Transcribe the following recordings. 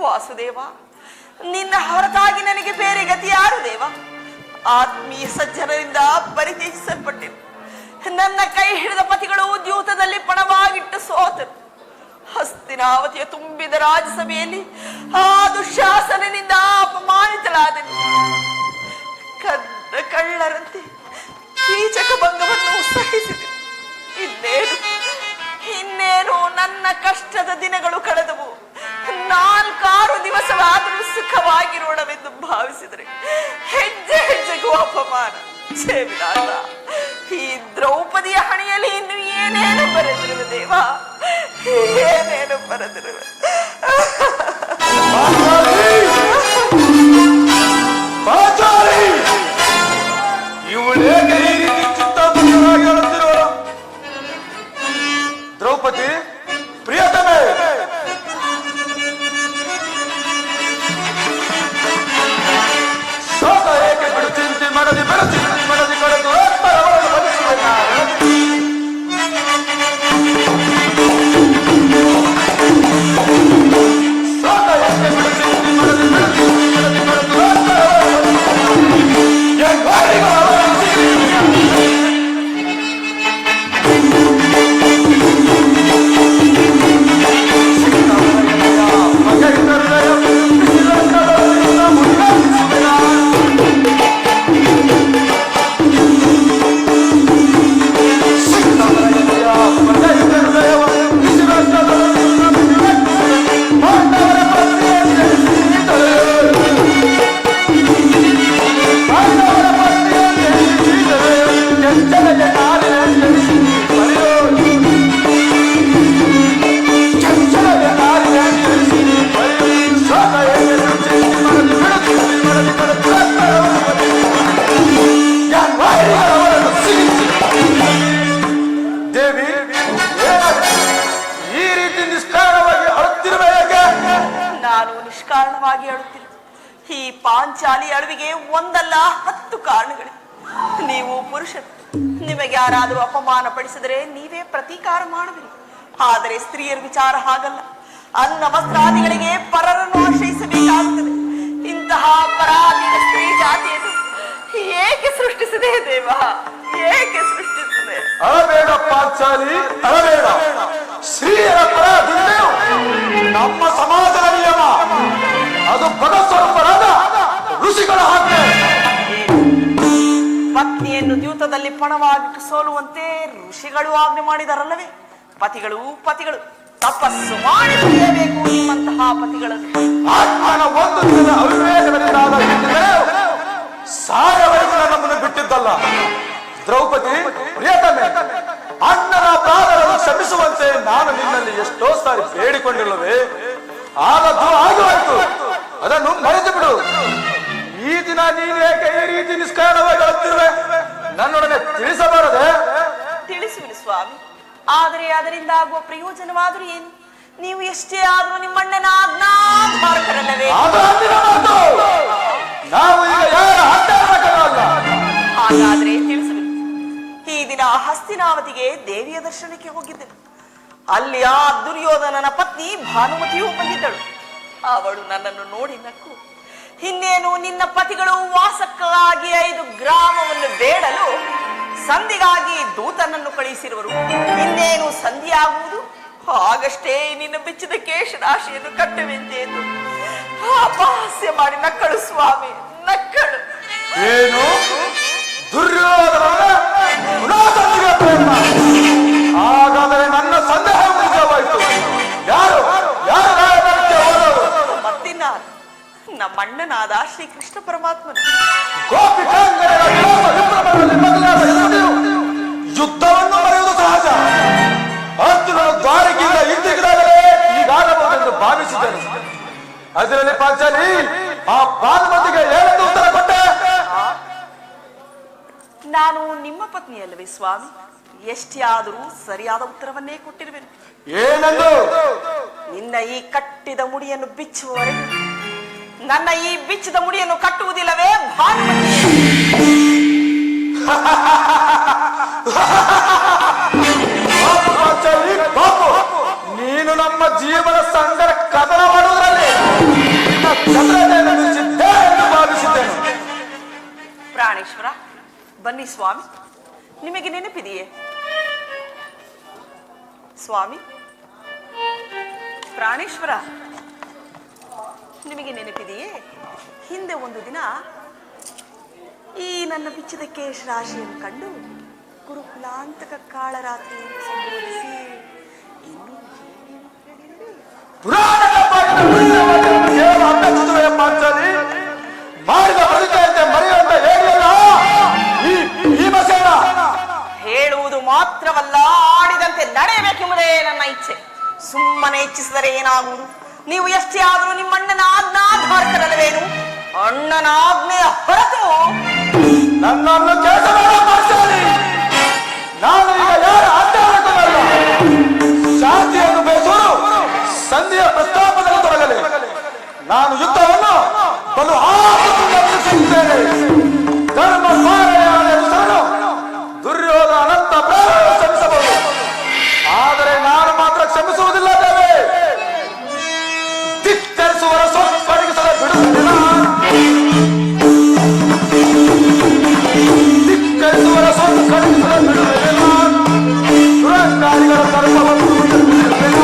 ವಾಸುದೇವ, ನಿನ್ನ ಹೊರತಾಗಿ ನನಗೆ ಬೇರೆ ಗತಿ ಯಾರು ದೇವ? ಆತ್ಮೀಯ ಸಜ್ಜನರಿಂದ ಪರಿಚಯಿಸಲ್ಪಟ್ಟೆನು. ನನ್ನ ಕೈ ಹಿಡಿದ ಪತಿಗಳು ದ್ಯೂತದಲ್ಲಿ ಪಣವಾಗಿಟ್ಟು ಸೋತರು. ಹಸ್ತಿನಾವತಿಯ ತುಂಬಿದ ರಾಜಸಭೆಯಲ್ಲಿ ಆ ದುಶಾಸನನಿಂದ ಅಪಮಾನಿತಳಾದೆನು. ಕಳ್ಳರಂತೆ ಕೀಚಕ ಭಂಗವನ್ನು ಸಹಿಸಿದೆ. ಇನ್ನೇನು ನನ್ನ ಕಷ್ಟದ ದಿನಗಳು ಕಳೆದವು. 4-6 ದಿವಸವಾದರೂ ಸುಖವಾಗಿರೋಣವೆಂದು ಭಾವಿಸಿದರೆ ಹೆಜ್ಜೆ ಹೆಜ್ಜೆಗೂ ಅಪಮಾನ. ಛೇವಿಲಾಸ, ಈ ದ್ರೌಪದಿಯ ಹಣೆಯಲ್ಲಿ ಇನ್ನು ಏನೇನು ಬರೆದಿರುವೆ ದೇವ, ಏನೇನು ಬರೆದಿರುವೆ. ದ್ರೌಪದಿ ಪ್ರಿಯತಮೆ, ಶೋಕ ಏಕೆ ಬಿಡು ಚಿಂತೆ ಮಾಡದಿ ಚಿಂತೆ ಮಾಡದಿ ಕಳೆದು ನಿಷ್ಕಾರಣವಾಗಿ ಅಳುತ್ತಿಲ್ಲ. ಈ ಪಾಂಚಾಲಿ ಅಳುವಿಗೆ 1 ಅಲ್ಲ 10 ಕಾರಣಗಳಿವೆ. ನೀವು ಪುರುಷರು, ನಿಮಗೆ ಯಾರಾದರೂ ಅಪಮಾನ ಪಡಿಸಿದರೆ ನೀವೇ ಪ್ರತೀಕಾರ ಮಾಡಬೇಕು. ಆದರೆ ಸ್ತ್ರೀಯರ ವಿಚಾರ ಹಾಗಲ್ಲ. ಅನ್ನ ವಸ್ತ್ರಾದಿಗಳಿಗೆ ಪರರನ್ನು ಆಶ್ರಯಿಸಬೇಕಾಗುತ್ತದೆ. ಇಂತಹ ಪರಾಧೀನ ಸ್ತ್ರೀ ಜಾತಿಯನ್ನು ಏಕೆ ಸೃಷ್ಟಿಸಿದೆ ದೇವ, ಏಕೆ ಸೃಷ್ಟಿಸಿದೆ? ಅಳಬೇಡ ಪಾಂಚಾಲಿ, ಅಳಬೇಡ. ಸ್ತ್ರೀಯರ ಪರಾಧೀನ ನಮ್ಮ ಸಮಾಜದ ನಿಯಮ. ಅದು ಪದಸ್ವರೂಪರಾದ ಋಷಿಗಳ ಆಜ್ಞೆ. ಪತ್ನಿಯನ್ನು ದ್ಯೂತದಲ್ಲಿ ಪಣವಾಗಿಟ್ಟು ಸೋಲುವಂತೆ ಋಷಿಗಳು ಆಜ್ಞೆ ಮಾಡಿದರಲ್ಲವೇ? ಪತಿಗಳು ತಪಸ್ಸು ಮಾಡಿ ಪಡೆಯಬೇಕು. ನಿಮ್ಮಂತಹ ಪತಿಗಳನ್ನು ಆತ್ಮನ ಒಂದು ದಿನದ ಅವಿವೇಕದಿಂದಾದ ಸಾಯವರೆಗೂ ನಮ್ಮನ್ನು ಬಿಟ್ಟಿದ್ದಲ್ಲ. ದ್ರೌಪದಿ ಪ್ರಿಯತಮೆ, ಅಣ್ಣನ ಪ್ರಾಣವನ್ನು ಕ್ಷಮಿಸುವಂತೆ ನಾನು ನಿನ್ನಲ್ಲಿ ಎಷ್ಟೋ ಸಾರಿ ಬೇಡಿಕೊಂಡಿಲ್ಲವೇ? ಆದದ್ದು ಆಗುವಾಯ್ತು, ಅದನ್ನು ಮರೆತು ಬಿಡು. ಈ ದಿನ ನೀನು ಏಕೆ ಈ ರೀತಿ ನಿಷ್ಕಾರಣವಾಗಿ ಅಳುತ್ತಿರುವೆ? ನನ್ನೊಡನೆ ತಿಳಿಸಬಾರದೆ? ತಿಳಿಸುವಿನಿ ಸ್ವಾಮಿ, ಆದರೆ ಅದರಿಂದ ಆಗುವ ಪ್ರಯೋಜನವಾದರೂ ಏನು? ನೀವು ಎಷ್ಟೇ ಆದರೂ ನಿಮ್ಮಣ್ಣನ ಆಜ್ಞಾಧಾರಕರಲ್ಲವೇ? ನಾವು ಈಗ ಯಾರ ಅಡ್ಡಾಡಲ್ಲ. ಹಾಗಾದ್ರೆ ತಿಳಿಸುವಿನಿ. ಈ ದಿನ ಹಸ್ತಿನಾವತಿಗೆ ದೇವಿಯ ದರ್ಶನಕ್ಕೆ ಹೋಗಿದ್ದೆನು. ಅಲ್ಲಿ ಆ ದುರ್ಯೋಧನನ ಪತ್ನಿ ಭಾನುಮತಿಯೂ ಬಂದಿದ್ದಳು. ಅವಳು ನನ್ನನ್ನು ನೋಡಿ ನಕ್ಕು, ಇನ್ನೇನು ನಿನ್ನ ಪತಿಗಳು ವಾಸಕ್ಕಾಗಿ 5 ಗ್ರಾಮವನ್ನು ಬೇಡಲು ಸಂಧಿಗಾಗಿ ದೂತನನ್ನು ಕಳುಹಿಸಿರುವರು. ಇನ್ನೇನು ಸಂಧಿಯಾಗುವುದು, ಆಗಷ್ಟೇ ನಿನ್ನ ಬಿಚ್ಚಿದ ಕೇಶರಾಶಿಯನ್ನು ಕಟ್ಟುವೆಂತೆ ಎಂದು ಅಪಹಾಸ್ಯ ಮಾಡಿ ನಕ್ಕಳು ಸ್ವಾಮಿ, ನಕ್ಕಳು. ಏನು ಹಾಗಾದರೆ ನನ್ನ ಸಂದೇಹ ನಿಜವಾಯಿತು. ಯಾರು ಮತ್ತಿನ ನಮ್ಮಣ್ಣನಾದ ಶ್ರೀಕೃಷ್ಣ ಪರಮಾತ್ಮನ ಯುದ್ಧವನ್ನು ಮರೆಯುವುದು ಸಹಜ. ಅರ್ಜುನನು ದ್ವಾರಕೆಯಿಂದ ಹಿಂದಿಗಿದಾಗಲೇ ಹೀಗಾಗಬಹುದೆಂದು ಭಾವಿಸಿದನು. ಅದರಲ್ಲಿ ಪಾಂಚಾಲಿ ಆ ಭಾನುಮತಿಗೆ ಏನೆಂದು ಉತ್ತರ ಕೊಟ್ಟೆ? ನಾನು ನಿಮ್ಮ ಪತ್ನಿಯಲ್ಲವೇ ಸ್ವಾಮಿ? ಎಷ್ಟೇ ಆದರೂ ಸರಿಯಾದ ಉತ್ತರವನ್ನೇ ಕೊಟ್ಟಿರುವೆನು. ಏನೆಂದು? ನಿನ್ನ ಈ ಕಟ್ಟಿದ ಮುಡಿಯನ್ನು ಬಿಚ್ಚುವವರೆಗೂ ನನ್ನ ಈ ಬಿಚ್ಚಿದ ಮುಡಿಯನ್ನು ಕಟ್ಟುವುದಿಲ್ಲವೇ ಭಾನುಮತಿ? ನೀನು ನೀನು ನಮ್ಮ ಜೀವನ ಸಂಗಡ ಕದನ ಮಾಡುವುದರಲ್ಲಿ ನಿನ್ನ ಕದನತೆಯನ್ನು ಮಿಂಚಿದ್ದೆ ಎಂದು ಭಾವಿಸಿದ್ದೇನೆ. ಪ್ರಾಣೇಶ್ವರ, ಬನ್ನಿ ಸ್ವಾಮಿ. ನಿಮಗೆ ನೆನಪಿದೆಯೇ ಸ್ವಾಮಿ? ಪ್ರಾಣೇಶ್ವರ, ನಿಮಗೆ ನೆನಪಿದೆಯೇ? ಹಿಂದೆ ಒಂದು ದಿನ ಈ ನನ್ನ ಬಿಚ್ಚಿದ ಕೇಶ ರಾಶಿಯನ್ನು ಕಂಡು ಗುರುಕುಲಾಂತಕ ಕಾಳರಾತ್ರಿಯನ್ನು ಸಂಬೋಧಿಸಿ ಇನ್ನೂ ಮಾಡಿದ ಬದುಕಂತೆ ಮರೆಯುವಂತ ಹೇಳಿಲ್ಲ ಈ ಭೀಮಸೇನ. ಹೇಳುವುದು ಮಾತ್ರವಲ್ಲ, ಆಡಿದಂತೆ ನಡೆಯಬೇಕೆಂಬುದೇ ನನ್ನ ಇಚ್ಛೆ. ಸುಮ್ಮನೆ ಇಚ್ಛಿಸಿದರೆ ಏನಾಗುವುದು? ನೀವು ಎಷ್ಟೇ ಆದರೂ ನಿಮ್ಮ ಅಣ್ಣನ ಆಜ್ಞಾಧಾರಕರಲ್ಲವೇನು? ಅಣ್ಣನ ಆಜ್ಞೆಯ ಹೊರತು ನನ್ನನ್ನು ಕೆಲಸ ಮಾಡಿ. ನಾನು ಈಗ ಯಾರ ಆಜ್ಞಾಧಾರಕರಲ್ಲ. ಶಾಂತಿಯನ್ನು ಬಯಸುವರು ಸಂಧಿಯ ಪ್ರಸ್ತಾಪದಲ್ಲಿ ತೊಡಗಲಿ. ನಾನು ಯುದ್ಧವನ್ನು ಬಲು ಆತುರದಿಂದ ಧರ್ಮ ಪಾಲನೆಯನ್ನು ದುರ್ಯೋಧನ ಅನಂತ ಪ್ರಾಣ ಕ್ಷಮಿಸಬಹುದು, ಆದರೆ ನಾನು ಮಾತ್ರ ಕ್ಷಮಿಸುವುದಿಲ್ಲ. ದೇವೇ, ಧಿಕ್ಕರಿಸುವರ ಸೊಪ್ಪಡಿಸಲ ಬಿಡುವುದಿಲ್ಲ. ಧಿಕ್ಕರಿಸುವರ ಸೊಪ್ಪಡಿಸಲ ಬಿಡುವುದಿಲ್ಲ. ದುರಂಕಾರಿಗಳ ಧರ್ಮವನ್ನು ಬಿಡುವುದಿಲ್ಲ.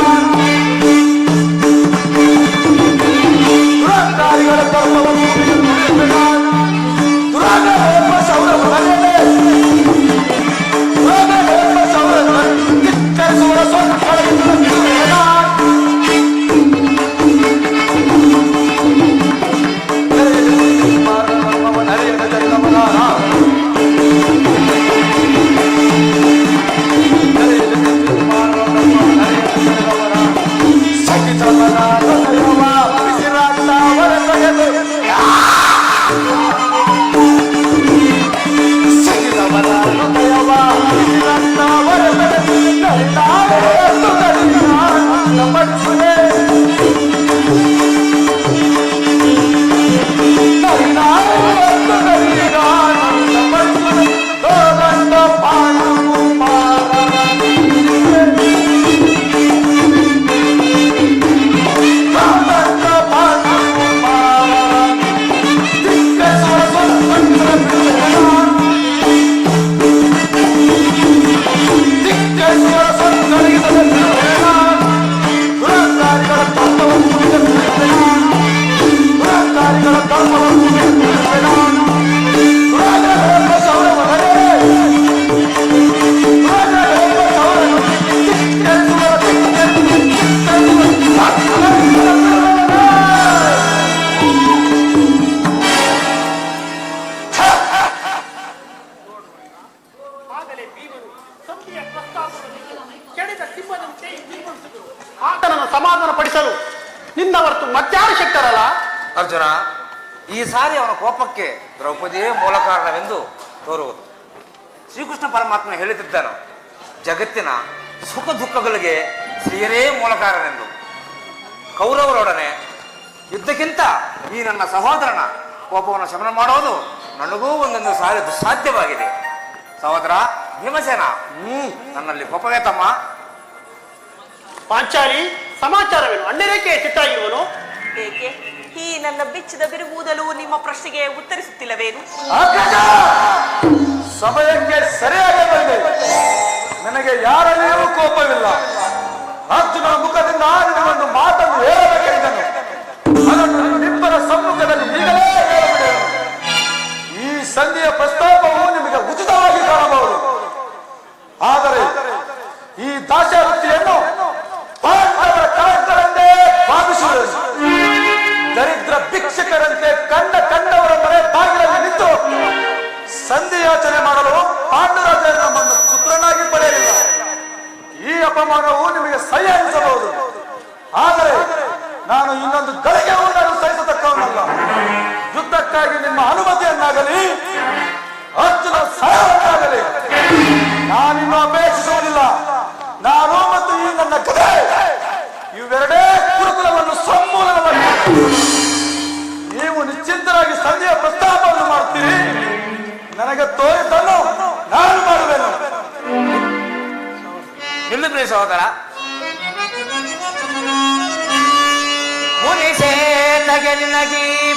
ದುರಂಕಾರಿಗಳ ಧರ್ಮವನ್ನು ಬಿಡುವುದಿಲ್ಲ. ದುರಾಗ ಸೌರ ಆತನನ್ನು ಸಮಾಧಾನ ಪಡಿಸಲು ನಿನ್ನ ಹೊರತು ಮತ್ಯಾರು ಶಕ್ತರಲ್ಲ. ಅರ್ಜುನ, ಈ ಸಾರಿ ಅವನ ಕೋಪಕ್ಕೆ ದ್ರೌಪದಿಯೇ ಮೂಲ ಕಾರಣವೆಂದು ತೋರುವುದು. ಶ್ರೀಕೃಷ್ಣ ಪರಮಾತ್ಮ ಹೇಳುತ್ತಿದ್ದನು, ಜಗತ್ತಿನ ಸುಖ ದುಃಖಗಳಿಗೆ ಸ್ತ್ರೀಯರೇ ಮೂಲ ಕಾರಣವೆಂದು. ಕೌರವರೊಡನೆ ಯುದ್ಧಕ್ಕಿಂತ ಈ ನನ್ನ ಸಹೋದರನ ಕೋಪವನ್ನು ಶಮನ ಮಾಡೋದು ನನಗೂ ಒಂದೊಂದು ಸಾರಿ ದುಸ್ಸಾಧ್ಯವಾಗಿದೆ. ಸಹೋದರ ಭೀಮಸೇನ, ನನ್ನಲ್ಲಿ ಕೋಪವೇ ತಮ್ಮ? ಪಾಂಚಾಲಿ, ಸಮಾಚಾರವೇನು? ಅಣ್ಣರೇಕೆ ಸಿಟ್ಟಾಗಿರುವನು? ಏಕೆ ಈ ನನ್ನ ಬಿಚ್ಚಿದ ಬಿರುಗೂದಲು ನಿಮ್ಮ ಪ್ರಶ್ನೆಗೆ ಉತ್ತರಿಸುತ್ತಿಲ್ಲವೇನು? ಸಮಯಕ್ಕೆ ಸರಿಯಾಗಿ ಬಂದೆ. ನನಗೆ ಯಾರಲ್ಲಿಯೂ ಕೋಪವಿಲ್ಲ. ಅರ್ಜುನ ಮುಖದಿಂದ ನಿನಗೊಂದು ಮಾತನ್ನು ಹೇಳಬೇಕೆಂದನು. ಅದನ್ನು ನಿಮ್ಮರ ಸಮ್ಮುಖದಲ್ಲಿ ಈಗಲೇ ಹೇಳಬಿಡೇನು. ಈ ಸಂಧಿಯ ಪ್ರಸ್ತಾಪವು ನಿಮಗೆ ಉಚಿತವಾಗಿ ಕಾಣಬಹುದು, ಆದರೆ ಈ ದಾಸ್ಯವೃತ್ತಿಯನ್ನು ಪಾಂಡವರ ಕಾರಣಗಳಂತೆ ಭಾವಿಸುವುದು. ದರಿದ್ರ ಭಿಕ್ಷಕರಂತೆ ಕಂಡವರ ಮನೆ ಬಾಗಿಲಲ್ಲಿ ನಿಂತು ಸಂಧಿಯಾಚನೆ ಮಾಡಲು ಪಾಂಡುರಾಜ ನಮ್ಮನ್ನು ಪುತ್ರನಾಗಿ ಪಡೆಯಲಿಲ್ಲ. ಈ ಅಪಮಾನವು ನಿಮಗೆ ಸಹ್ಯ ಅನಿಸಬಹುದು, ಆದರೆ ನಾನು ಇನ್ನೊಂದು ಗಳಿಗೆ ಉಂಡರೂ ಸಹಿಸತಕ್ಕವನಲ್ಲ. ಯುದ್ಧಕ್ಕಾಗಿ ನಿಮ್ಮ ಅನುಮತಿಯನ್ನಾಗಲಿ ಅರ್ಜುನ ಸಹಾಯವನ್ನಾಗಲಿ ನಾನಿನ್ನು ಅಪೇಕ್ಷಿಸುವುದಿಲ್ಲ. ನಾನು ಮತ್ತು ಈ ನನ್ನ ಕಥೆ ಇವೆರಡೇ ಗುರುಕುಲವನ್ನು ಸಮೂಲವಾಗಿ ನೀವು ನಿಶ್ಚಿಂತರಾಗಿ ಸಂಧಿಯ ಪ್ರಸ್ತಾಪವನ್ನು ಮಾಡುತ್ತೀರಿ. ನನಗೆ ತೋರಿದ್ದನ್ನು ನಾನು ಮಾಡುವೆನು. ನಿಲ್ಲು ಪ್ರಿಯ ಸಹೋದರ,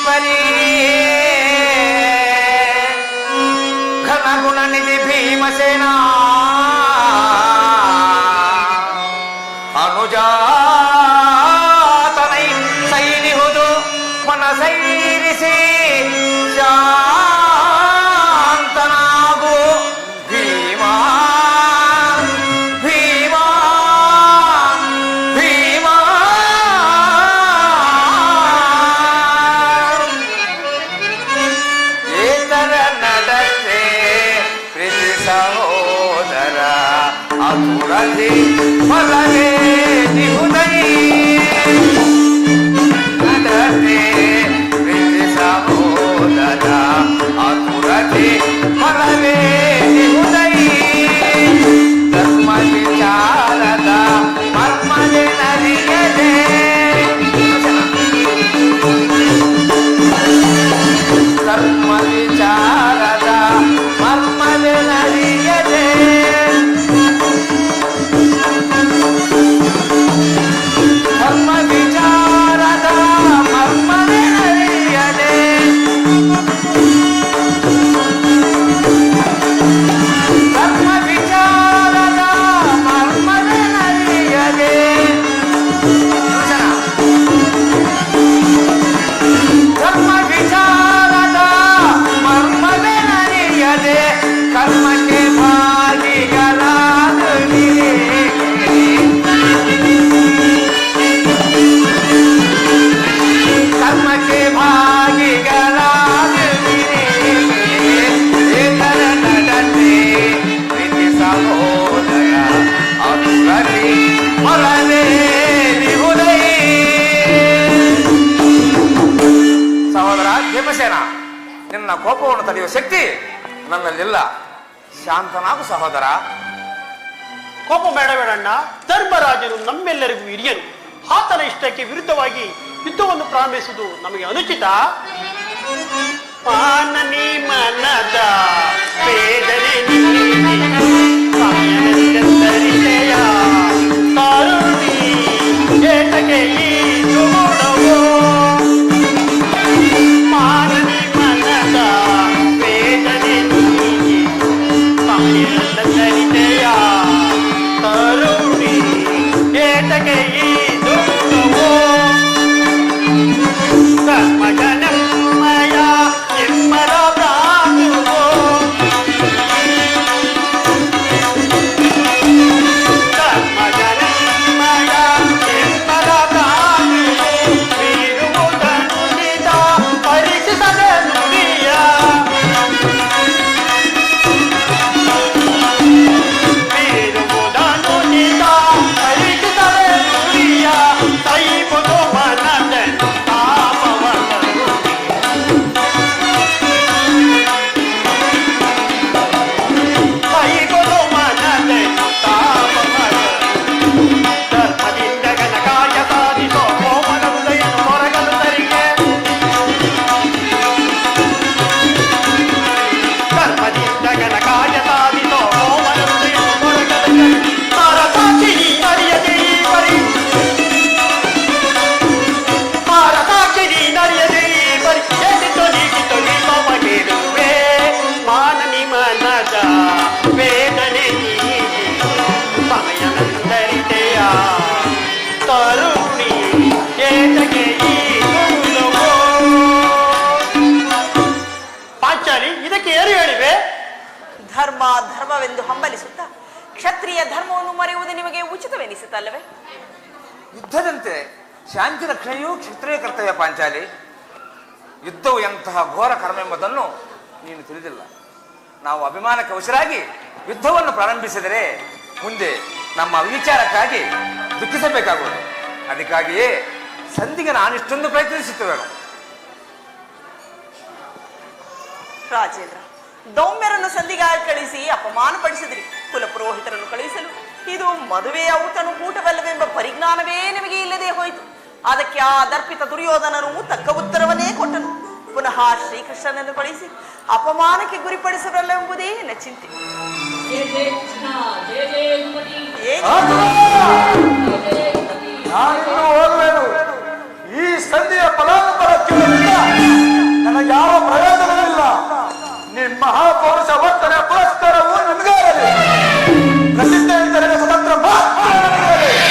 ಈಶ್ವರಿ ಘನಗುಣ ನಿಧಿ ಭೀಮಸೇನ ಅನುಜಾತನೈ ಸೈನಿಹುದು ಮನಸೈರಿಸಿ ಶಾಂತನಾಗು ಭೀಮಾ ಭೀಮಾ ಭೀಮಾ ಏತರ ನಡತೆ ಪ್ರೀತಿ ಸಹೋದರ ಅತುರದಿ ಫಲವೇ ನಿಹುದೈ ನಡತೆ ಪ್ರೀತಿ ಸಹೋದರ ಅತುರದಿ ಫಲವೇ ನಿಹುದೈ ಧರ್ಮ ವಿಚಾರದ ಮರ್ಮದೆ ನರಿಯದೆ ಧರ್ಮ ವಿಚಾರದ ಮರ್ಮದೆ ನರಿಯದೆ ಧರ್ಮ ವಿಚಾರದ ಮರ್ಮದೆ ನರಿಯದೆ ಧರ್ಮ ವಿಚಾರದ ಮರ್ಮದೆ ನರಿಯದೆ ಧರ್ಮ ವಿಚಾರದ ಮರ್ಮದೆ ನರಿಯದೆ ಕರ್ಮಕ್ಕೆ ಭಾಗಿಗಳಾಗಲಿ ಕರ್ಮಕ್ಕೆ ಭಾಗಿಗಳಾಗಲಿ ಏತರ ನಡತೆ ಪ್ರೀತಿ ಸಹೋದರ ಅನುರತಿ ಫಲವೇ ನಿಹುದೈ ಸಹೋದರ ಭೀಮಸೇನ, ನಿನ್ನ ಕೋಪವನ್ನು ತಡೆಯುವ ಶಕ್ತಿ ನನ್ನಲ್ಲಿಲ್ಲ. ಶಾಂತನಾಗು ಸಹೋದರ. ಕೋಪ ಬೇಡಬೇಡಣ್ಣ. ಧರ್ಮರಾಜನು ನಮ್ಮೆಲ್ಲರಿಗೂ ಹಿರಿಯನು. ಆತನ ಇಷ್ಟಕ್ಕೆ ವಿರುದ್ಧವಾಗಿ ಯುದ್ಧವನ್ನು ಪ್ರಾರಂಭಿಸುವುದು ನಮಗೆ ಅನುಚಿತ. ಮಾನನಿ ಮನದ ವೇದನೆ ಸಮಯವೆಂದರಿದೆಯ ಕರುಣಿ ಏತಕ್ಕೆ ಈ ಜೋಡವೋ. ಮಾನನಿ ಮನದ ವೇದನೆ ಸಮಯವೆಂದರಿದೆಯ ಕರುಣಿ ಏತಕ್ಕೆ ಈ ಜೋಡವೋ. ಕರ್ಮಜನಮಯ ನಿರ್ಮಲ ಪ್ರಾಣುವೋ. ಕರ್ಮಜನಮಯ ನಿರ್ಮಲ ಪ್ರಾಣುವೋ. ಬೀರುವುದನ್ನು ನಿಜ ಪರೀಕ್ಷಿಸದ ನುಡಿಯ. ಬೀರುವುದನ್ನು ನಿಜ ಪರೀಕ್ಷಿಸದ ನುಡಿಯ. ಕೈಬುದು ಮನದನ್ನು ಧರ್ಮದಿಂದ ಗಣಕಾಯ ಸಾಧಿಸೋ ಕೋಮಲ ಹೃದಯನು ಹೊರಗಲು ತರಿಗೆ. ಧರ್ಮದಿಂದ ಗಣಕಾಯ ಸಾಧಿಸೋ ಕೋಮಲ ಹೃದಯನು ಹೊರಗಲು ತರಿಗೆ. ಸಾಕ್ಷಿ ನಡೆಯದೆ ಈ ಬರಿ ಸಾಕ್ಷಿ ನಡೆಯದೆ ಈ ಬರಿ ಎದಿತು ನೀಗಿತು ನೀ ಕೋಪ ಕೇಳುವೆ. ಮಾನನಿ ಮನದ ವೇದನೆ ನೀಗಿ ಸಮಯವೆಂದರಿದೆಯ ಕರುಣಿ ಏತಕ್ಕೆ ಈ ದುರ್ಲಭೋ. ಪಾಂಚಾಲಿ, ಇದಕ್ಕೆ ಏನು ಹೇಳಿವೆ? ಧರ್ಮ ಧರ್ಮವೆಂದು ಹಂಬಲಿಸುತ್ತಾ ಕ್ಷತ್ರಿಯ ಧರ್ಮವನ್ನು ಮರೆಯುವುದು ನಿಮಗೆ ಉಚಿತವೆನಿಸುತ್ತಲ್ಲವೇ? ಯುದ್ಧದಂತೆ ಶಾಂತಿ ರಕ್ಷಣೆಯೂ ಕ್ಷತ್ರಿಯ ಕರ್ತವ್ಯ ಪಾಂಚಾಲಿ. ಯುದ್ಧವು ಎಂತಹ ಘೋರ ಕರ್ಮೆಂಬುದನ್ನು ನೀನು ತಿಳಿದಿಲ್ಲ. ನಾವು ಅಭಿಮಾನಕ್ಕೆ ವಶರಾಗಿ ಯುದ್ಧವನ್ನು ಪ್ರಾರಂಭಿಸಿದರೆ ಮುಂದೆ ನಮ್ಮ ವಿಚಾರಕ್ಕಾಗಿ ದುಃಖಿಸಬೇಕಾಗುವುದು. ಅದಕ್ಕಾಗಿಯೇ ಸಂಧಿಗೆ ನಾನಿಷ್ಟೊಂದು ಪ್ರಯತ್ನಿಸುತ್ತೇವೆ. ರಾಜೇಂದ್ರ, ದೌಮ್ಯರನ್ನು ಸಂಧಿಗಾಗಿ ಕಳಿಸಿ ಅಪಮಾನ ಪಡಿಸಿದ್ರಿ. ಕುಲಪುರೋಹಿತರನ್ನು ಕಳುಹಿಸಲು ಇದು ಮದುವೆಯ ಊಟನು ಕೂಟವಲ್ಲವೆಂಬ ಪರಿಜ್ಞಾನವೇ ನಿಮಗೆ ಇಲ್ಲದೆ ಹೋಯಿತು. ಅದಕ್ಕೆ ಆ ದರ್ಪಿತ ದುರ್ಯೋಧನನು ತಕ್ಕ ಉತ್ತರವನ್ನೇ ಕೊಟ್ಟನು. ಪುನಃ ಶ್ರೀಕೃಷ್ಣನನ್ನು ಕಳಿಸಿ ಅಪಮಾನಕ್ಕೆ ಗುರಿಪಡಿಸಬಲ್ಲವೆಂಬುದೇ ನನ್ನ ಚಿಂತೆ. ನಾನಿನ್ನು ಹೋಗುವೆನು. ಈ ಸಂಧಿಯ ಫಲಾನುಫಲ ಕೇಳಿಲ್ಲ. ಮಹಾಪೌರುಷ ವರ್ತನೆ ಪುರಸ್ಕಾರವು ನನಗೇ ಇರಲಿ. ಪ್ರಸಿದ್ಧ ಎಂದರೆ ಸ್ವತಂತ್ರ ಮಾತ್ರ ನನಗೇ ಇರಲಿ.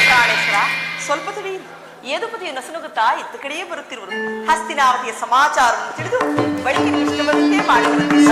ಪ್ರಾಣೇಶ್ವರ, ಸ್ವಲ್ಪ ತಡೆಯಿರಿ. ಯದುಪತಿಯ ನಸುನುಗುತ್ತಾ ಇತ್ತ ಕಡೆಯೇ ಬರುತ್ತಿರುವರು. ಹಸ್ತಿನಾವತಿಯ ಸಮಾಚಾರವನ್ನು ತಿಳಿದು ಬಳಿಕ ಇಷ್ಟವಂತೆ ಮಾಡಿಬರುತ್ತೀವಿ.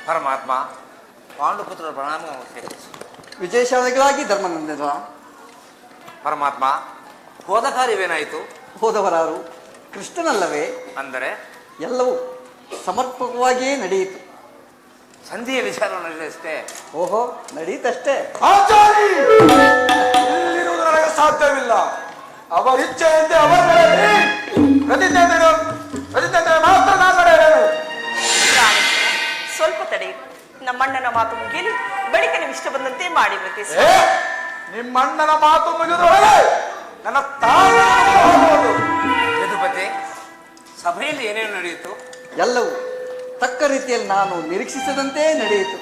ಪರಮಾತ್ಮ ಪಾಂಡುಪುತ್ರರ ಪ್ರಣಾಮ ಸ್ವೀಕರಿಸಿ. ವಿಜಯಶಾಲಿಗಳಾಗಿ ಧರ್ಮನಂದನ. ಪರಮಾತ್ಮ, ಹೋದ ಕಾರ್ಯವೇನಾಯಿತು? ಹೋದವರಾರು ಕೃಷ್ಣನಲ್ಲವೇ? ಅಂದರೆ ಎಲ್ಲವೂ ಸಮರ್ಪಕವಾಗಿಯೇ ನಡೆಯಿತು. ಸಂಧಿಯ ವಿಚಾರ ನಡೆದಷ್ಟೇ. ಓಹೋ, ನಡೆಯಿತಷ್ಟೇ. ಆಚಾರಿ, ಇಲ್ಲಿರುವುದು ನನಗೆ ಸಾಧ್ಯವಿಲ್ಲ. ಅವರ ಇಚ್ಛೆಯಂತೆ ಅವರ ನಡೆಯಲಿ. ಪ್ರತಿಜ್ಞೆ ಮಾತ್ರ ನಾನು ನಡೆಯಲೇನು. ಪ್ರಾಣೇಶ್ವರ, ಸ್ವಲ್ಪ ತಡೆಯಿರಿ. ನಮ್ಮಣ್ಣನ ಮಾತು ಮುಗಿಯಲಿ, ಬಳಿಕ ನೀವು ಇಷ್ಟ ಬಂದಂತೆ ಮಾಡಿ ವರ್ತಿಸಿ. ನಿಮ್ಮಣ್ಣನ ಮಾತು ಮುಗಿದೊಳಗೆ ನನ್ನ ತಾಳ್ಮೆ. ಯದುಪತಿ, ಸಭೆಯಲ್ಲಿ ಏನೇನು ನಡೆಯಿತು? ಎಲ್ಲವೂ ತಕ್ಕ ರೀತಿಯಲ್ಲಿ ನಾನು ನಿರೀಕ್ಷಿಸದಂತೆ ನಡೆಯಿತು.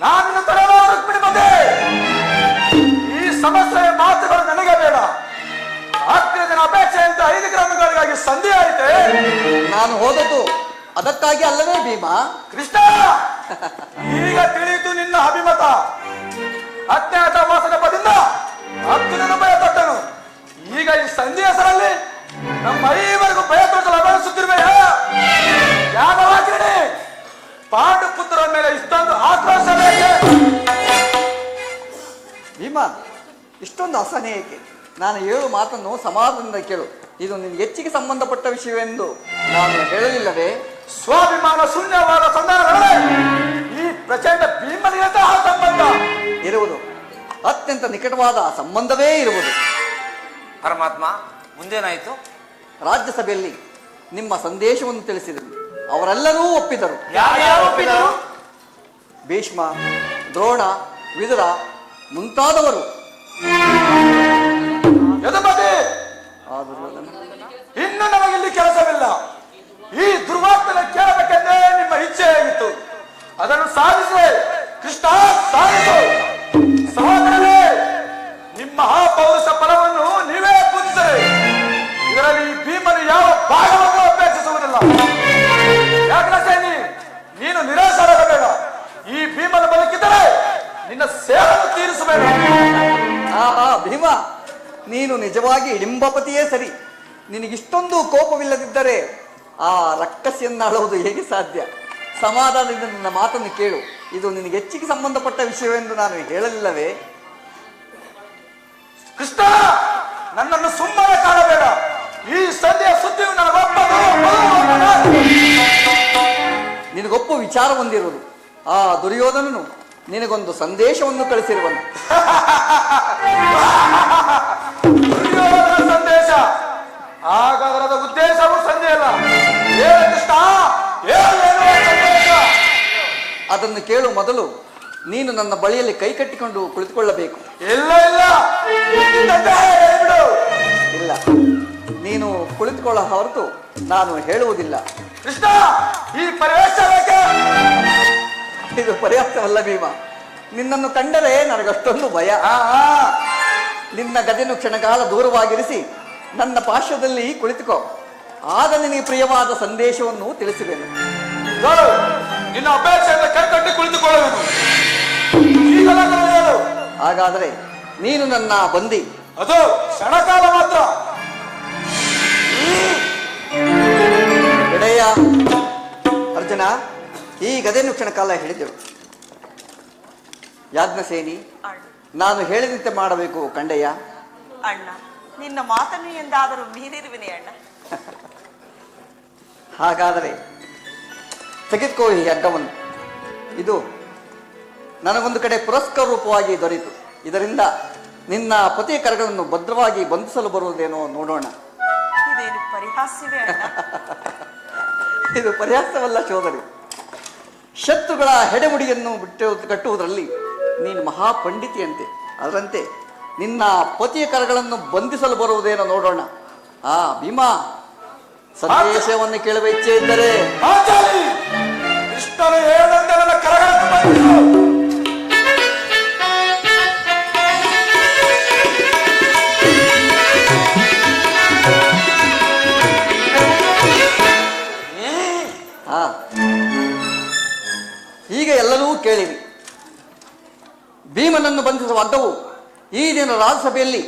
ನಾನು ತಡವಾದ ಈ ಸಮಸ್ಯೆಯ ಮಾತುಗಳು ನನಗೆ ಬೇಡ. 4 ದಿನ ಅಪೇಕ್ಷೆಯಂತೆ 5 ಗ್ರಾಮಗಳಿಗಾಗಿ ಸಂಧಿ ಆಯಿತೆ. ನಾನು ಹೋದದ್ದು ಅದಕ್ಕಾಗಿ ಅಲ್ಲವೇ ಭೀಮಾ? ಕೃಷ್ಣ, ಈಗ ತಿಳಿಯಿತು ನಿನ್ನ ಅಭಿಮತ. ಅಜ್ಞಾತ ವಾಸದ ಪದಿಂದ 10 ದಿನ ಭಯ ತೊಟ್ಟನು. ಈಗ ಈ ಸಂಧಿ ಹೆಸರಲ್ಲಿ ನಮ್ಮ ಐವರಿಗೂ ಭಯ ತೊಟ್ಟಲು ಅಭಿಸುತ್ತಿರುವೆಯ ಯಾದವಾಗ್ರಣಿ, ಪಾಂಡು ಪುತ್ರರ ಮೇಲೆ ಇಷ್ಟೊಂದು ಆಕ್ರೋಶ ಬೇಕೆ? ಭೀಮಾ, ಇಷ್ಟೊಂದು ಅಸಹನೆ ಏಕೆ? ನಾನು ಹೇಳು ಮಾತನ್ನು ಸಮಾಧಾನದಿಂದ ಕೇಳು. ಇದು ನಿನಗೆ ಹೆಚ್ಚಿಗೆ ಸಂಬಂಧಪಟ್ಟ ವಿಷಯವೆಂದು ನಾನು ಹೇಳಲಿಲ್ಲವೇ? ಸ್ವಾಭಿಮಾನ ಶೂನ್ಯವಾದ ಸಂಧಾನಗಳೇ ಈ ಪ್ರಚಂಡ ಭೀಮನಿಗಂತಹ ಸಂಬಂಧ ಇರುವುದು. ಅತ್ಯಂತ ನಿಕಟವಾದ ಸಂಬಂಧವೇ ಇರುವುದು. ಪರಮಾತ್ಮ, ಮುಂದೇನಾಯಿತು? ರಾಜ್ಯಸಭೆಯಲ್ಲಿ ನಿಮ್ಮ ಸಂದೇಶವನ್ನು ತಿಳಿಸಿದರು. ಅವರೆಲ್ಲರೂ ಒಪ್ಪಿದರು. ಯಾರು ಒಪ್ಪಿದರು? ಭೀಷ್ಮ, ದ್ರೋಣ, ವಿದುರ ಮುಂತಾದವರು. ಯದುಪತಿ, ಇನ್ನು ನಮಗಿಲ್ಲಿ ಕೆಲಸವಿಲ್ಲ. ಈ ದುರ್ವಾರ್ತೆನ ಕೇಳಬೇಕೆಂದೇ ನಿಮ್ಮ ಇಚ್ಛೆಯಾಗಿತ್ತು. ಅದನ್ನು ಸಾಧಿಸಿ ಕೃಷ್ಣ, ಸಾಧಿಸು. ಸಹೋದರರೇ, ನಿಮ್ಮ ಆ ಪೌರುಷ ಫಲವನ್ನು ನೀವೇ ಪೂಜಿಸಿರಿ. ಇದರಲ್ಲಿ ಈ ಭೀಮನು ಯಾವ ಭಾಗವನ್ನು ಅಪೇಕ್ಷಿಸುವುದಿಲ್ಲ. ಯಾಕಂದ್ರೆ ನೀನು ನಿರಾಶರಾಗಬೇಡ. ಈ ಭೀಮನ ಬದುಕಿದ್ದರೆ ನಿನ್ನ ಸೇವೆಯನ್ನು ತೀರಿಸಬೇಡ. ಭೀಮ, ನೀನು ನಿಜವಾಗಿ ಹಿಡಿಂಬಪತಿಯೇ ಸರಿ. ನಿನಗಿಷ್ಟೊಂದು ಕೋಪವಿಲ್ಲದಿದ್ದರೆ ಆ ರಕ್ಕಸಿಯನ್ನಾಳುವುದು ಹೇಗೆ ಸಾಧ್ಯ? ಸಮಾಧಾನದಿಂದ ನನ್ನ ಮಾತನ್ನು ಕೇಳು. ಇದು ನಿನಗೆ ಹೆಚ್ಚಿಗೆ ಸಂಬಂಧಪಟ್ಟ ವಿಷಯವೆಂದು ನಾನು ಹೇಳಲಿಲ್ಲವೇ? ಕೃಷ್ಣ, ನನ್ನನ್ನು ಸುಮ್ಮನೆ ಕಾಣಬೇಡ. ಈ ಸಂಧಿಯ ಸುದ್ದಿಯು ನನಗೊಪ್ಪದು. ನಿನಗೊಪ್ಪು ವಿಚಾರ ಹೊಂದಿರುವುದು. ಆ ದುರ್ಯೋಧನನು ನಿನಗೊಂದು ಸಂದೇಶವನ್ನು ಕಳಿಸಿರುವನು. ದುರ್ಯೋಧನ ಸಂದೇಶ? ಹಾಗಾದರದ ಉದ್ದೇಶವು ಸಂಜೆ ಅಲ್ಲ. ಏನು ಕೃಷ್ಣ, ಏನು ಸಂದೇಶ? ಅದನ್ನು ಕೇಳು. ಮೊದಲು ನೀನು ನನ್ನ ಬಳಿಯಲ್ಲಿ ಕೈ ಕಟ್ಟಿಕೊಂಡು ಕುಳಿತುಕೊಳ್ಳಬೇಕು. ಇಲ್ಲ ಇಲ್ಲ, ಹೇಳ್ಬಿಡು. ಇಲ್ಲ, ನೀನು ಕುಳಿತುಕೊಳ್ಳ ಹೊರತು ನಾನು ಹೇಳುವುದಿಲ್ಲ. ಕೃಷ್ಣ, ಈ ಪ್ರವೇಶ ಬೇಕೆ? ಇದು ಪರ್ಯಾಪ್ತವಲ್ಲ ಭೀಮ. ನಿನ್ನನ್ನು ಕಂಡರೆ ನನಗಷ್ಟೊಂದು ಭಯ. ನಿನ್ನ ಗದೆಯನ್ನು ಕ್ಷಣಕಾಲ ದೂರವಾಗಿರಿಸಿ ನನ್ನ ಪಾರ್ಶ್ವದಲ್ಲಿ ಕುಳಿತುಕೋ. ಆಗ ನಿನಗೆ ಪ್ರಿಯವಾದ ಸಂದೇಶವನ್ನು ತಿಳಿಸುವೆನು. ನಿನ್ನ ಅಪೇಕ್ಷೆಯಿಂದ ಕೈಕಟ್ಟಿ ಕುಳಿತುಕೊಳ್ಳುವೆನು. ಹಾಗಾದರೆ ನೀನು ನನ್ನ ಬಂದಿ. ಅದು ಕ್ಷಣಕಾಲ ಮಾತ್ರ. ಎಡೆಯ ಅರ್ಜುನ, ಈ ಗದೆಯನ್ನು ಕ್ಷಣಕಾಲ ಹಿಡಿದೆವು. ಯಾಜ್ಞಸೇನಿ, ಅಣ್ಣ, ನಾನು ಹೇಳಿದಂತೆ ಮಾಡಬೇಕು ಕಂಡೆಯ. ಅಣ್ಣ, ನಿನ್ನ ಮಾತನ್ನು ಎಂದಾದರೂ ಮೀರಿರುವಿನೇ ಅಣ್ಣ. ಹಾಗಾದರೆ ತೆಗೆದುಕೋ ಈ ಹಗ್ಗವನ್ನು. ಇದು ನನಗೊಂದು ಕಡೆ ಪುರಸ್ಕಾರ ರೂಪವಾಗಿ ದೊರೆಯಿತು. ಇದರಿಂದ ನಿನ್ನ ಪತಿಯ ಕರಗಳನ್ನು ಭದ್ರವಾಗಿ ಬಂಧಿಸಲು ಬರುವುದೇನೋ ನೋಡೋಣ. ಇದೇನು ಪರಿಹಾಸ್ಯವೇ ಅಣ್ಣ? ಇದು ಪರ್ಯಾಪ್ತವಲ್ಲ ಸೋದರಿ. ಶತ್ರುಗಳ ಹೆಡೆಮುಡಿಯನ್ನು ಕಟ್ಟುವುದರಲ್ಲಿ ನೀನು ಮಹಾಪಂಡಿತಿಯಂತೆ. ಅದರಂತೆ ನಿನ್ನ ಪತಿಯ ಕರಗಳನ್ನು ಬಂಧಿಸಲು ಬರುವುದೇನೋ ನೋಡೋಣ. ಭೀಮಾ, ಸಂದೇಶವನ್ನು ಕೇಳುವ ಇಚ್ಛೆ ಇದ್ದರೆ ಕೃಷ್ಣನು ಹೇಳಿದಂತೆ ನನ್ನ ಕರಗಳನ್ನು ಬಂಧಿಸು. ಹೀಗೆ ಎಲ್ಲರೂ ಕೇಳಿರಿ. ಭೀಮನನ್ನು ಬಂಧಿಸುವ ಹಗ್ಗವು ಈ ದಿನ ರಾಜ್ಯಸಭೆಯಲ್ಲಿ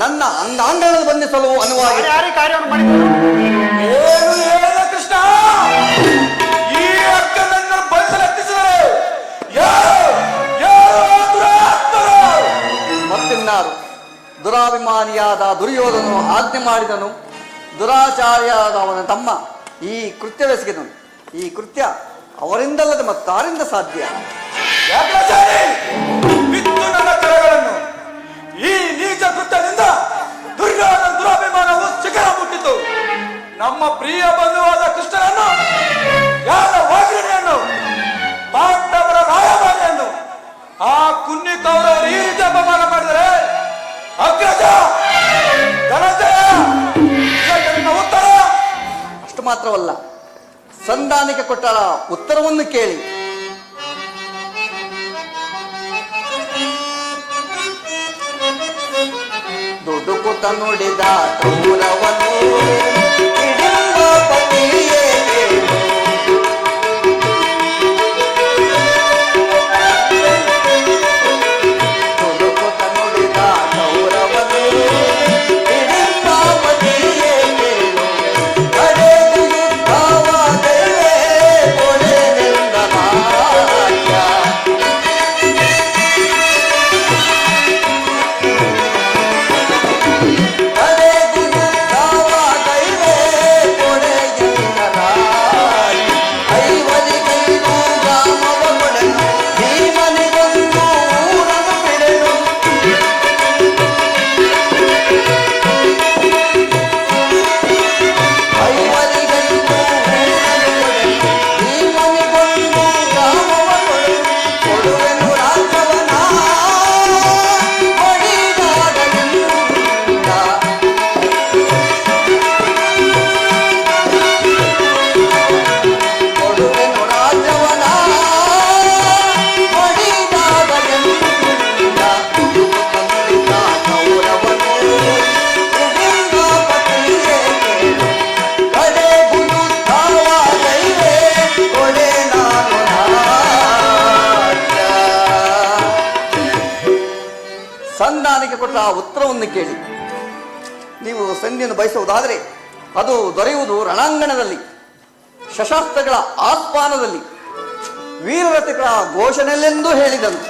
ನನ್ನ ಅಂಗಾಂಗಗಳನ್ನು ಬಂಧಿಸಲು ಅನುವಾಗಿದೆ. ಏನು ಏನು ಕೃಷ್ಣ, ಈ ಹಕ್ಕನ್ನು ಬಂಧಿಸಲೆತ್ತಿಸಿದರೆ ಮತ್ತಿನ್ನಾರು ದುರಾಭಿಮಾನಿಯಾದ ದುರ್ಯೋಧನು ಆಜ್ಞೆ ಮಾಡಿದನು. ದುರಾಚಾರ್ಯಾದ ಅವನ ತಮ್ಮ ಈ ಕೃತ್ಯವೆಸಗಿದನು. ಈ ಕೃತ್ಯ ಅವರಿಂದಲ್ಲದೆ ಮತ್ತಾರಿಂದ ಸಾಧ್ಯ? ಯಾಕಾಚಾರಿ ಬಿತ್ತು ನನ್ನ ಕರಗಳನ್ನು. ಈ ನೀಚ ಕೃತ್ಯದಿಂದ ದುರ್ಯೋಧನ ದುರಾಭಿಮಾನವು ಶಿಖರ ಮುಟ್ಟಿತು. ನಮ್ಮ ಪ್ರಿಯ ಬಂಧುವಾದ ಕೃಷ್ಣನನ್ನು, ಯಾರ ವಾಗ್ರಣಿಯನ್ನು, ಪಾಂಡವರ ರಾಯಭಾರಿಯನ್ನು ಆ ಕುನ್ನಿ ಕೌರವರು ಈ ರೀತಿ ಅಪಮಾನ ಮಾಡಿದರೆ ಅಗ್ರಜ ಧನಂಜಯ ಇದಕ್ಕೆ ನಿನ್ನ ಉತ್ತರ? ಅಷ್ಟು ಮಾತ್ರವಲ್ಲ, ಸಂಧಾನಕ್ಕೆ ಕೊಟ್ಟ ಉತ್ತರವನ್ನು ಕೇಳಿ. ದುಡುಕುತ ನುಡಿದ ಕೌರವನು ಹಿಡಿಂಬ ಪತಿಯೇ ಕೇಳು. ದುಡುಕುತ ನುಡಿದ ಕೌರವನು ಹಿಡಿಂಬ ಪತಿಯೇ ಕೇಳು. ಕಡೆದು ಯುದ್ಧವಾದರೆ ಕೊನೆಗೆಂದ ರಾಜ್ಯ. ಸಂಧಾನಕ್ಕೆ ಕೊಟ್ಟ ಆ ಉತ್ತರವನ್ನು ಕೇಳಿ. ನೀವು ಸಂಧಿಯನ್ನು ಬಯಸುವುದಾದರೆ ಅದು ದೊರೆಯುವುದು ರಣಾಂಗಣದಲ್ಲಿ, ಶಸ್ತ್ರಾಸ್ತ್ರಗಳ ಆಹ್ವಾನದಲ್ಲಿ, ವೀರರಥಗಳ ಘೋಷಣೆಯಲ್ಲೆಂದು ಹೇಳಿದನು.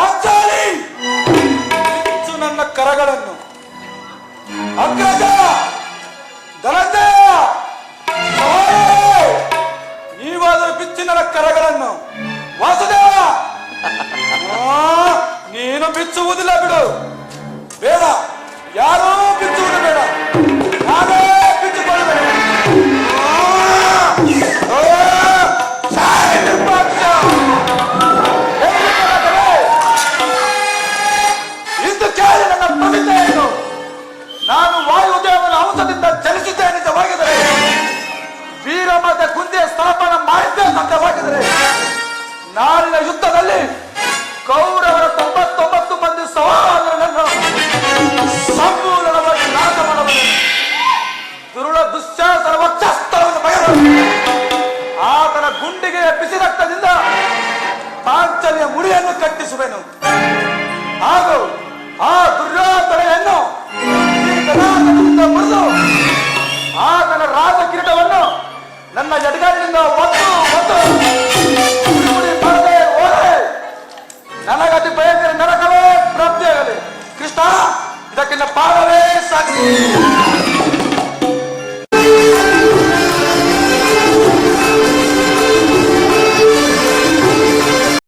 ಆಚಾರಿ ಬಿಚ್ಚು ನನ್ನ ಕರಗಳನ್ನು. ಅಗ್ರಜ ಧನಂಜಯ ನೀವಾದರೂ ಬಿಚ್ಚಿ ನನ್ನ ಕರಗಳನ್ನು. ವಾಸುದೇವ ನೀನು ಬಿಚ್ಚುವುದಿಲ್ಲ ಬಿಡು. ಬೇಡ, ಯಾರೂ ಬಿಚ್ಚುವುದು ಬೇಡ, ನಾನೇ ಬಿಚ್ಚುಕೊಳ್ಳಬೇಡ. ಇಂದು ಕೇಳಿ ನನ್ನ ಪ್ರತಿಜ್ಞೆಯನ್ನು. ನಾನು ವಾಯುದೇವನ ಅಂಶದಿಂದ ಜನಿಸಿದ್ದೆ ನಿಜವಾಗಿದ್ದರೆ, ವೀರಮದ ಗುಂಡಿಯ ಸ್ಥಾಪನ ಮಾಡಿದ್ದೆ ಸತ್ಯವಾಗಿದ್ದರೆ, ನಾಳಿನ ಯುದ್ಧದಲ್ಲಿ ಕೌರವರ 99 ಮಂದಿ ಸವಾರರನ್ನು ಸಂಪೂರ್ಣವಾಗಿ ನಾಶ ಮಾಡಬಲ್ಲೆ. ದುರುಳ ದುಶ್ಯಾಸನ ವಕ್ಷಸ್ಥಳವನ್ನು ಬಯಲು ಆತನ ಗುಂಡಿಗೆ ಬಿಸಿ ರಕ್ತದಿಂದ ಪಾಂಚಲಿಯ ಮುಡಿಯನ್ನು ಕಟ್ಟಿಸುವೆನು. ಹಾಗೂ ಆ ದುರ್ಯೋಧನೆಯನ್ನು ಈ ಗದಾದಿಂದ ಮುರಿದು ಆತನ ರಾಜ ಕಿರೀಟವನ್ನು ನನ್ನ ಎಡಗೈನಿಂದ ಒತ್ತು ಮಾಡದೆ ಹೋದರೆ ನನಗತಿ ಭಯಂಕರ ನರಕವೇ ಪ್ರಾಪ್ತಿಯಾಗಲಿ. ಕೃಷ್ಣ, ಇದಕ್ಕಿಂತ ಪಾವವೇ ಸಾಕು.